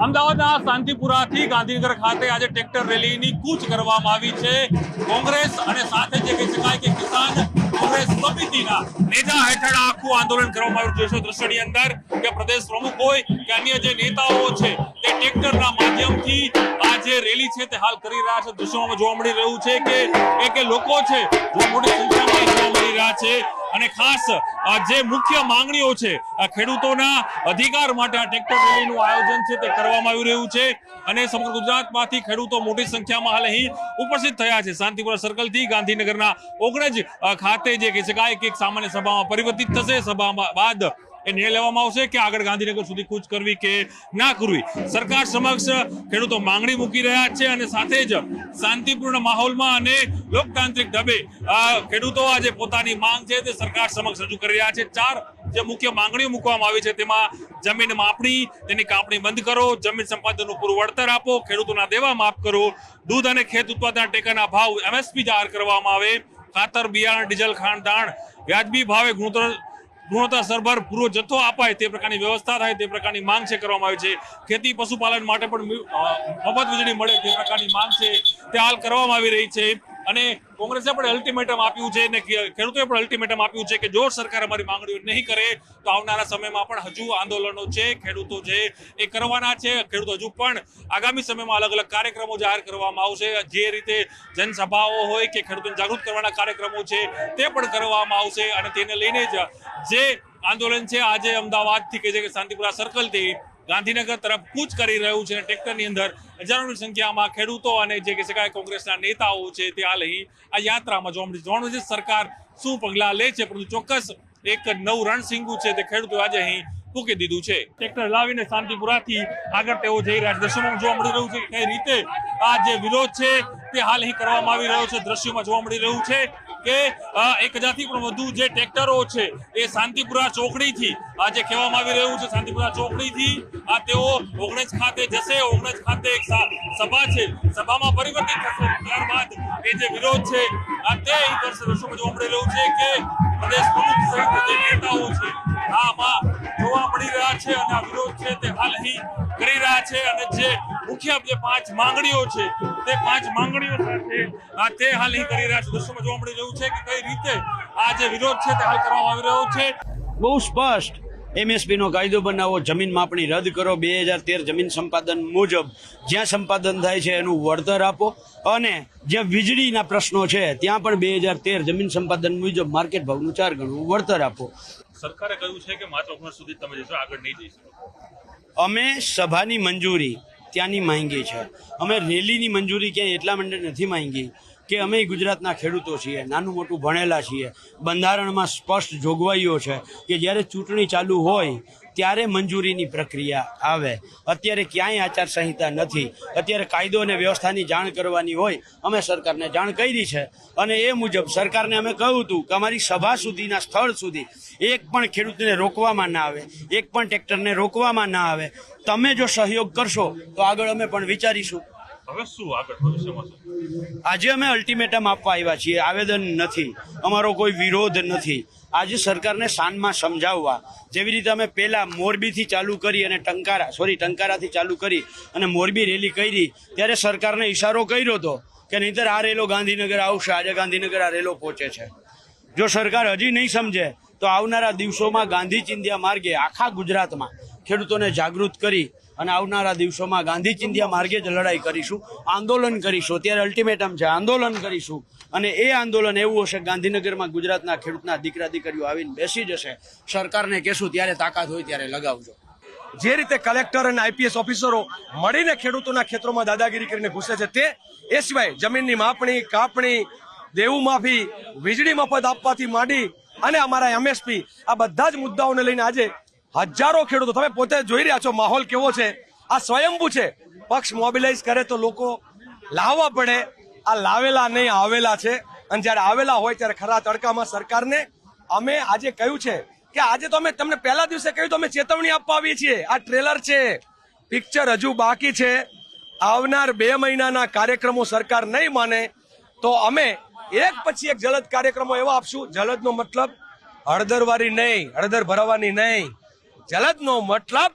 અમદાવાદના શાંતિપુરાથી ગાંધીનગર ખાતે આજે ટ્રેક્ટર રેલીની કૂચ કરવામાં આવી છે. કોંગ્રેસ અને સાથે જે કહી શકાય કે કિસાન કોંગ્રેસ સમિતિના નેજા હેઠળ આખું આંદોલન કરવામાં આવ્યું. જોશો દ્રશ્યની અંદર કે પ્રદેશ પ્રમુખ હોય કે અન્ય જે નેતાઓ છે તે ટ્રેક્ટરના માધ્યમથી આ જે રેલી છે તે હાલ કરી રહ્યા છે. દ્રશ્યોમાં જોવા મળી રહ્યું છે કે લોકો છે જે મોટી સંખ્યામાં જોવા મળી રહ્યા છે અને ખાસ જે મુખ્ય માંગણીઓ છે ખેડૂતોના અધિકાર માટે આ ટ્રેક્ટર રેલીનું આયોજન છે તે કરવામાં આવી રહ્યું છે અને સમગ્ર ગુજરાતમાંથી ખેડૂતો મોટી સંખ્યામાં હાલ અહીં ઉપસ્થિત થયા છે. શાંતિપુરા સર્કલથી ગાંધીનગરના ઓગણજ ખાતે જે કહી શકાય કે એક સામાન્ય સભામાં પરિવર્તિત થશે. સભામાં બાદ એ નિર્ણય લેવામાં આવશે કે આગળ ગાંધીનગર સુધી કૂચ કરવી કે ના કરવી. સરકાર સમક્ષ ખેડૂતો માંગણી મૂકી રહ્યા છે અને સાથે જ શાંતિપૂર્ણ માહોલમાં અને લોકતાંત્રિક ઢબે ખેડૂતો આજે પોતાની માંગ છે તે સરકાર સમક્ષ રજૂ કરી રહ્યા છે. 4 જે મુખ્ય માંગણીઓ મૂકવામાં આવી છે તેમાં જમીન માપણી, તેની કાપણી બંધ કરો, જમીન સંપાદનનું પૂરું વળતર આપો, ખેડૂતોના દેવા માફ કરો, દૂધ અને ખેત ઉત્પાદન ટેકાના ભાવ MSP જાહેર કરવામાં આવે, ખાતર, બિયારણ, ડીઝલ, ખાંડ, દાણ વ્યાજબી ભાવે ગુણવત્તાસરભર પૂરો જથ્થો અપાય તે પ્રકારની વ્યવસ્થા થાય તે પ્રકારની માંગ છે કરવામાં આવી છે. ખેતી પશુપાલન માટે પણ મફત વીજળી મળે તે પ્રકારની માંગ છે તે હાલ કરવામાં આવી રહી છે અને કોંગ્રેસે પણ અલ્ટિમેટમ આપ્યું છે અને ખેડૂતોએ પણ અલ્ટિમેટમ આપ્યું છે કે જો સરકાર અમારી માંગણીઓ નહીં કરે તો આવનારા સમયમાં પણ હજુ આંદોલનો છે ખેડૂતો છે એ કરવાના છે. ખેડૂતો હજુ પણ આગામી સમયમાં અલગ અલગ કાર્યક્રમો જાહેર કરવામાં આવશે. જે રીતે જનસભાઓ હોય કે ખેડૂતોને જાગૃત કરવાના કાર્યક્રમો છે તે પણ કરવામાં આવશે અને તેને લઈને જ જે આંદોલન છે આજે અમદાવાદથી કે જે શાંતિપુરા સર્કલથી ગાંધીનગર તરફ કૂચ કરી રહ્યું છે. ટ્રેક્ટરની અંદર હજારોની સંખ્યામાં ખેડૂતો અને જે કહી શકાય કોંગ્રેસના નેતાઓ છે તે હાલ અહીં આ યાત્રામાં જોવાનું છે સરકાર શું પગલાં લે છે. પરંતુ ચોક્કસ એક નવું રણસિંગુ છે તે ખેડૂતો આજે અહીં મૂકી દીધું છે. ટ્રેક્ટર લાવીને શાંતિપુરાથી આગળ તેઓ જઈ રહ્યા છે. દ્રશ્યોમાં જોવા મળી રહ્યું છે કે કઈ રીતે આ જે વિરોધ છે તે હાલ અહીં કરવામાં આવી રહ્યો છે. દ્રશ્યોમાં જોવા મળી રહ્યું છે કે 1000 થી પણ વધુ જે ટ્રેક્ટરો છે એ શાંતિપુરા ચોકડીથી આજે કહેવામાં આવી રહ્યું છે શાંતિપુરા ચોકડીથી આ તેઓ ઓગણજ ખાતે જશે. ઓગણજ ખાતે એક સભા છે, સભામાં પરિવર્તિત થશે. ત્યારબાદ એ જે વિરોધ છે તે અહીં કરશે. દ્રશ્યોમાં જોવા મળી રહ્યું છે કે પ્રદેશ પ્રમુખ સહિત જે નેતાઓ છે આમાં જોવા મળી રહ્યા છે અને આ વિરોધ છે તે હાલ અહીં કરી રહ્યા છે અને જે મુખ્ય જે 5 માંગણીઓ છે તે 5 માંગણીઓ સાથે તે હાલ અહીં કરી રહ્યા છે. દ્રશ્યોમાં જોવા મળી રહ્યું છે કે કઈ રીતે આ જે વિરોધ છે તે હાલ કરવામાં આવી રહ્યો છે. બહુ સ્પષ્ટ MSP નો કાયદો બનાવો, જમીન માપણી રદ કરો, 2013 જમીન સંપાદન મુજબ જ્યાં સંપાદન થાય છે એનું વળતર આપો અને જ્યાં વીજળીના પ્રશ્નો છે ત્યાં પણ 2013 જમીન સંપાદન મુજબ માર્કેટ ભાવનું 4 ગણું વળતર આપો. સરકારે કહ્યું છે કે માત્ર 19 સુધી તમે જશો, આગળ નહીં જઈ શકો. અમે સભાની મંજૂરી ત્યાંની માંગી છે. અમે રેલીની મંજૂરી ક્યાંય એટલા માટે નથી માંગી કે અમે ગુજરાતના ખેડૂતો છીએ, નાનું મોટું ભણેલા છીએ. બંધારણમાં સ્પષ્ટ જોગવાઈઓ છે કે જ્યારે ચૂંટણી ચાલુ હોય ત્યારે મંજૂરીની પ્રક્રિયા આવે. અત્યારે ક્યાંય આચારસંહિતા નથી. અત્યારે કાયદો અને વ્યવસ્થાની જાણ કરવાની હોય અમે સરકારને જાણ કરી છે અને એ મુજબ સરકારને અમે કહ્યું હતું કે અમારી સભા સુધીના સ્થળ સુધી એક પણ ખેડૂતને રોકવામાં ના આવે, એક પણ ટ્રેક્ટરને રોકવામાં ના આવે. તમે જો સહયોગ કરશો તો આગળ અમે પણ વિચારીશું. હવે શું આગળ ભવિષ્યમાં શું? આજે અમે અલ્ટિમેટમ આપવા આવ્યા છીએ. આવેદન નથી, અમારો કોઈ વિરોધ નથી. આજે સરકારને શાનમાં સમજાવવા. જેવી રીતે અમે પહેલા મોરબીથી ચાલુ કરી અને ટંકારાથી ચાલુ કરી અને મોરબી રેલી કરી ત્યારે સરકારને ઈશારો કર્યો હતો કે નહીંતર આ રેલો ગાંધીનગર આવશે. આજે ગાંધીનગર આ રેલો પહોંચે છે. જો સરકાર હજી નહીં સમજે તો આવનારા દિવસોમાં ગાંધી ચિંધ્યા માર્ગે આખા ગુજરાતમાં ખેડૂતોને જાગૃત કરી અને આવનારા દિવસોમાં ગાંધી ચિંધ્યા માર્ગે જ લડાઈ કરીશું, આંદોલન કરીશું. અત્યારે અલ્ટિમેટમ છે, આંદોલન કરીશું અને એ આંદોલન એવું હશે ગાંધીનગરમાં ગુજરાતના ખેડૂતના દીકરા દીકરીઓ આવીને બેસી જશે. સરકારને કહેશું ત્યારે તાકાત હોય ત્યારે લગાવજો. જે રીતે કલેક્ટર અને IPS ઓફિસરો મળીને ખેડૂતોના ખેતરોમાં દાદાગીરી કરીને ઘૂસે છે તે એ સિવાય જમીનની માપણી, કાપણી, દેવું માફી, વીજળી મફત આપવાથી માંડી અને અમારા MSP આ બધા જ મુદ્દાઓને લઈને આજે હજારો ખેડૂતો, તમે પોતે જોઈ રહ્યા છો માહોલ કેવો છે. આ સ્વયંભૂ છે. પક્ષ મોબિલાઇઝ કરે તો લોકો લાવવા પડે. આ લાવેલા નહીં આવેલા છે અને જ્યારે આવેલા હોય ત્યારે ખરા તડકામાં સરકારને અમે આજે કહ્યું છે કે આજે તો અમે તમને પહેલા દિવસે કહ્યું તો અમે ચેતવણી આપવા આવીએ છીએ. આ ટ્રેલર છે, પિક્ચર હજુ બાકી છે. આવનાર 2 મહિનાના કાર્યક્રમો સરકાર નહીં માને તો અમે એક પછી એક જલદ કાર્યક્રમો એવા આપશું. જલદનો મતલબ હળદરવાળી નહીં, હળદર ભરવાની નહીં. જલદનો મતલબ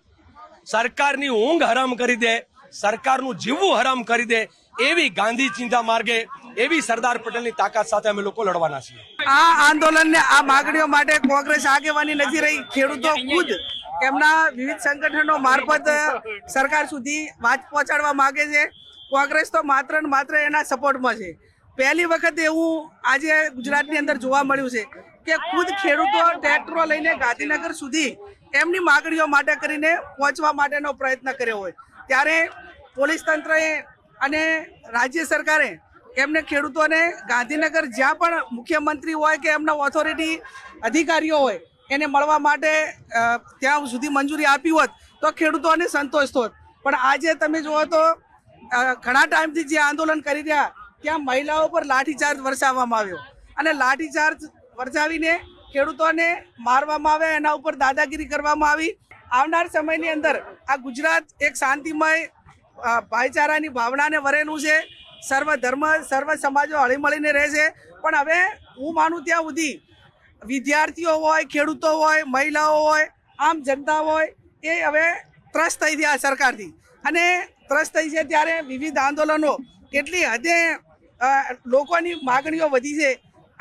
સરકારની ઊંઘ હરામ કરી દે, સરકારનું જીવવું હરામ કરી દે, એવી ગાંધી ચિંતા માર્ગે, એવી સરદાર પટેલની તાકાત સાથે અમે લોકો લડવાના છીએ. આ આંદોલનને આ માગણીઓ માટે કોંગ્રેસ આગેવાની નથી રહી. ખેડૂતો ખુદ એમના વિવિધ સંગઠનો મારફત સરકાર સુધી વાત પહોંચાડવા માંગે છે. કોંગ્રેસ તો માત્ર ને માત્ર એના સપોર્ટમાં છે. પહેલી વખત એવું આજે ગુજરાતની અંદર જોવા મળ્યું છે કે ખુદ ખેડૂતો ટ્રેક્ટરો લઈને ગાંધીનગર સુધી એમની માગણીઓ માટે કરીને પહોંચવા માટેનો પ્રયત્ન કર્યો હોય, ત્યારે પોલીસ તંત્રએ અને રાજ્ય સરકારે એમને ખેડૂતોને ગાંધીનગર જ્યાં પણ મુખ્યમંત્રી હોય કે એમના ઓથોરિટી અધિકારીઓ હોય એને મળવા માટે ત્યાં સુધી મંજૂરી આપી હોત તો ખેડૂતોને સંતોષ થોત. પણ આજે તમે જુઓ તો ઘણા ટાઈમથી જે આંદોલન કરી રહ્યા ત્યાં મહિલાઓ પર લાઠીચાર્જ વરસાવવામાં આવ્યો અને લાઠીચાર્જ વરસાવીને ખેડૂતોને મારવામાં આવે, એના ઉપર દાદાગીરી કરવામાં આવી. આવનાર સમયની અંદર આ ગુજરાત એક શાંતિમય ભાઈચારાની ભાવનાને વરેલું છે. સર્વ ધર્મ સર્વ સમાજો હળીમળીને રહે છે. પણ હવે હું માનું ત્યાં સુધી વિદ્યાર્થીઓ હોય, ખેડૂતો હોય, મહિલાઓ હોય, આમ જનતા હોય, એ હવે ત્રસ્ત થઈ ગયા સરકારથી અને ત્રસ્ત થઈ છે. ત્યારે વિવિધ આંદોલનો કેટલી હદે લોકોની માગણીઓ વધી છે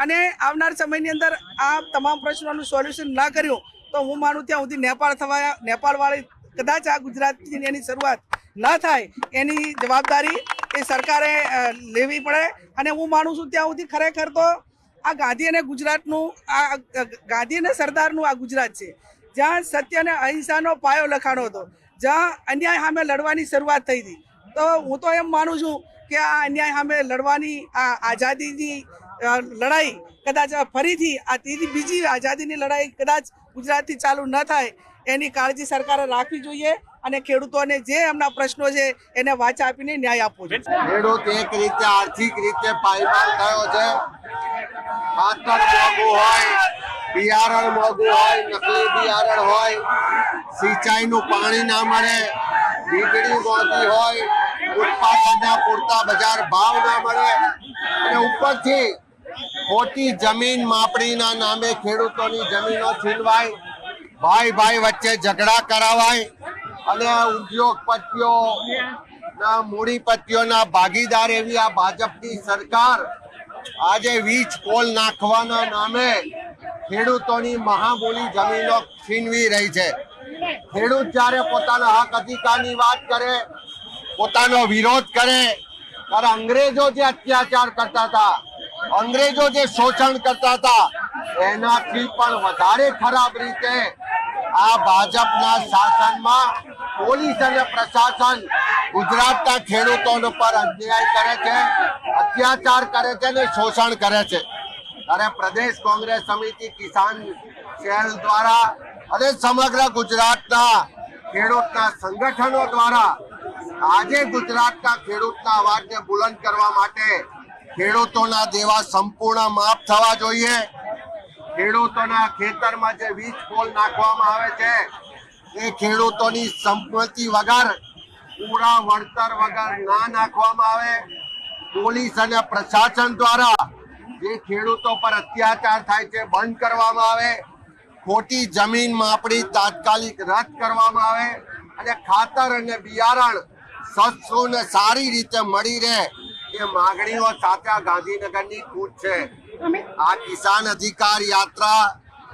અને આવનાર સમયની અંદર આ તમામ પ્રશ્નોનું સોલ્યુશન ના કર્યું તો હું માનું ત્યાં સુધી નેપાળવાળી કદાચ આ ગુજરાતની એની શરૂઆત ન થાય એની જવાબદારી એ સરકારે લેવી પડે. અને હું માનું છું ત્યાં સુધી ખરેખર તો આ ગાંધી અને ગુજરાતનું આ ગાંધી અને સરદારનું આ ગુજરાત છે, જ્યાં સત્ય અને અહિંસાનો પાયો લખાણો હતો, જ્યાં અન્યાય સામે લડવાની શરૂઆત થઈ હતી. તો હું તો એમ માનું છું કે આ અન્યાય સામે લડવાની આ આઝાદીની લડાઈ કદાચ ફરીથી આ બીજી આઝાદીની લડાઈ કદાચ ગુજરાતથી ચાલુ ન થાય એની કાળજી સરકારે રાખવી જોઈએ અને ખેડૂતોને જે એમના પ્રશ્નો છે એને વાચા આપીને ન્યાય આપવો જોઈએ. ખેડૂત એક રીતે આર્થિક રીતે પાયમાલ થયો છે. ખાતર મોંઘું હોય, બિયારણ મોંઘું હોય, નકલી બિયારણ હોય, સિંચાઈનું પાણી ના મળે, વીજળી મોંઘી હોય, ઉત્પાદનના પૂરતા બજાર ભાવ ના મળે અને ઉપરથી ખોટી જમીન માપણીના નામે ખેડૂતોની જમીનો છીનવાય, ભાઈ ભાઈ વચ્ચે ઝઘડા કરાવાય અને ઉદ્યોગપતિઓ ના મૂડીપતિઓના ભાગીદાર એવી આ ભાજપની સરકાર આજે વીજ પોલ નાખવાના નામે ખેડૂતોની મહામૂલી જમીનો છીનવી રહી છે. ખેડૂત જ્યારે પોતાના હક અધિકારની વાત કરે, પોતાનો વિરોધ કરે, ત્યારે અંગ્રેજો જે અત્યાચાર કરતા હતા, અંગ્રેજો જે શોષણ કરતા હતા, એનાથી પણ વધારે ખરાબ રીતે આ ભાજપના શાસનમાં પોલીસ અને પ્રશાસન ગુજરાતના ખેડૂતો પર અન્યાય કરે છે, અત્યાચાર કરે છે અને શોષણ કરે છે. ત્યારે પ્રદેશ કોંગ્રેસ સમિતિ કિસાન સેલ દ્વારા અને સમગ્ર ગુજરાતના ખેડૂતના સંગઠનો દ્વારા આજે ગુજરાતના ખેડૂતના અવાજને બુલંદ કરવા માટે ખેડૂતોના દેવા સંપૂર્ણ માફ થવા જોઈએ. ખેડૂતોના ખેતરમાં જે વીજ પોલ નાખવામાં આવે છે એ ખેડૂતોની સંમતિ વગર, પૂરા વળતર વગર ના નાખવામાં આવે. પોલીસ અને પ્રશાસન દ્વારા જે ખેડૂતો પર અત્યાચાર થાય છે બંધ કરવામાં આવે, ખોટી જમીન માપણી તાત્કાલિક રદ કરવામાં આવે અને ખાતર અને બિયારણ સસ્તું ને સારી રીતે મળી રહે એ માગણીઓ સાથે ગાંધીનગરની કૂચ છે. આ કિસાન અધિકાર યાત્રા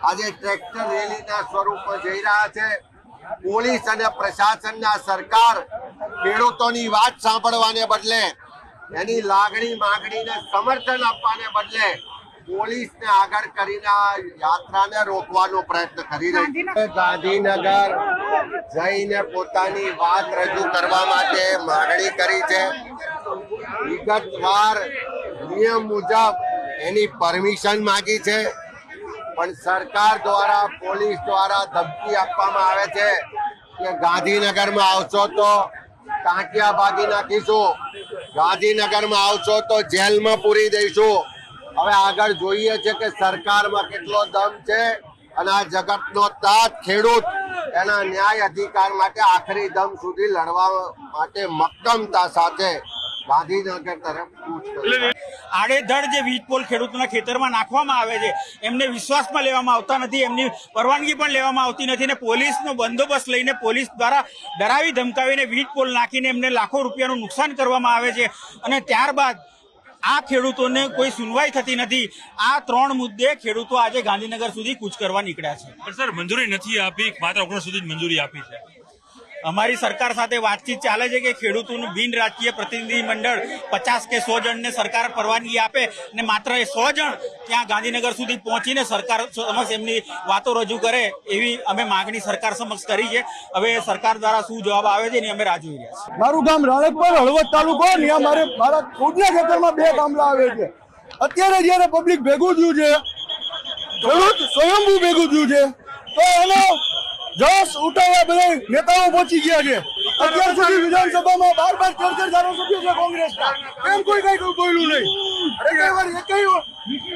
આજે ટ્રેક્ટર રેલીના સ્વરૂપમાં જઈ રહ્યા છે. પોલીસ અને પ્રશાસનના સરકાર ખેડૂતોની વાત સાંભળવાને બદલે, એની લાગણી માગણીને સમર્થન આપવાને બદલે પોલીસને આગળ કરીને યાત્રાને રોકવાનો પ્રયત્ન કરી રહી છે. ગાંધીનગર જઈને પોતાની વાત રજૂ કરવા માટે માગણી કરી છે. વિગતવાર નિયમ મુજબ એની પરમિશન માંગી છે, પણ સરકાર દ્વારા, પોલીસ દ્વારા ધમકી આપવામાં આવે છે કે ગાંધીનગરમાં આવશો તો ટાંટિયા ભાગી નાખીશું, ગાંધીનગરમાં આવશો તો જેલમાં પૂરી દઈશું. હવે આગળ જોઈએ છે કે સરકારમાં કેટલો દમ છે અને આ જગતનો તાત ખેડૂત એના ન્યાય અધિકાર માટે આખરી દમ સુધી લડવા માટે મક્કમતા સાથે ગાંધીનગર તરફ કૂચ કરશે. આડેધડ જે વીજ પોલ ખેડૂતોના ખેતરમાં નાખવામાં આવે છે એમને વિશ્વાસમાં લેવામાં આવતા નથી, એમની પરવાનગી પણ લેવામાં આવતી નથી ને પોલીસનો બંદોબસ્ત લઈને પોલીસ દ્વારા ડરાવી ધમકાવીને વીજ પોલ નાખીને એમને લાખો રૂપિયાનું નુકસાન કરવામાં આવે છે અને ત્યારબાદ આ ખેડૂતોને કોઈ સુનવાઈ થતી નથી. આ 3 મુદ્દે ખેડૂતો આજે ગાંધીનગર સુધી કૂચ કરવા નીકળ્યા છે. પણ સર મંજૂરી નથી આપી, માત્ર 19 સુધી જ મંજૂરી આપી છે. અમારી સરકાર સાથે વાતચીત ચાલે છે કે ખેડૂતોનું બિન રાજકીય પ્રતિનિધિ મંડળ 50 કે 100 જણને સરકાર પરવાનગી આપે ને માત્ર એ 100 જણ ત્યાં ગાંધીનગર સુધી પહોંચીને સરકાર સમક્ષ એમની વાતો રજૂ કરે એવી અમે માગણી સરકાર સમક્ષ કરી છે. હવે સરકાર દ્વારા શું જવાબ આવે છે એની અમે રાહ જોઈ રહ્યા છીએ. મારું ગામ રાણકપર હળવદ તાલુકો, ત્યાં મારા ખુદના ખેતરમાં 2 થાંભલા આવે છે. અત્યારે જયારે પબ્લિક ભેગું થયું છે, ખેડૂત સ્વયંભૂ ભેગું થયું છે, તો એનો જસ ઉઠાવવા બધા નેતાઓ પહોંચી ગયા છે. અત્યાર સુધી વિધાનસભામાં 12 ધારાસભ્યો છે કોંગ્રેસના, એમ કોઈ કઈ બોલ્યું નહીં.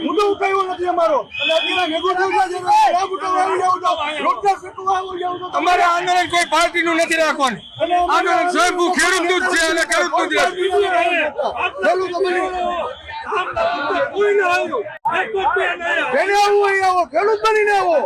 મુદ્દો ઉઠાવ્યો નથી અમારો, અને અત્યારે ભેગું થયું છે. લાભ ઉઠાવવા આવી જાવ તો, રોજગાર ફેંકવા આવી જાવ તો અમારે આંદોલન કોઈ પાર્ટીનું નથી રાખવાનું. આંદોલન સ્વયંભૂ ખેડૂતનું જ છે અને ખેડૂતનું જ ખેડૂત બનીને આવો, ખેડૂત બનીને આવો.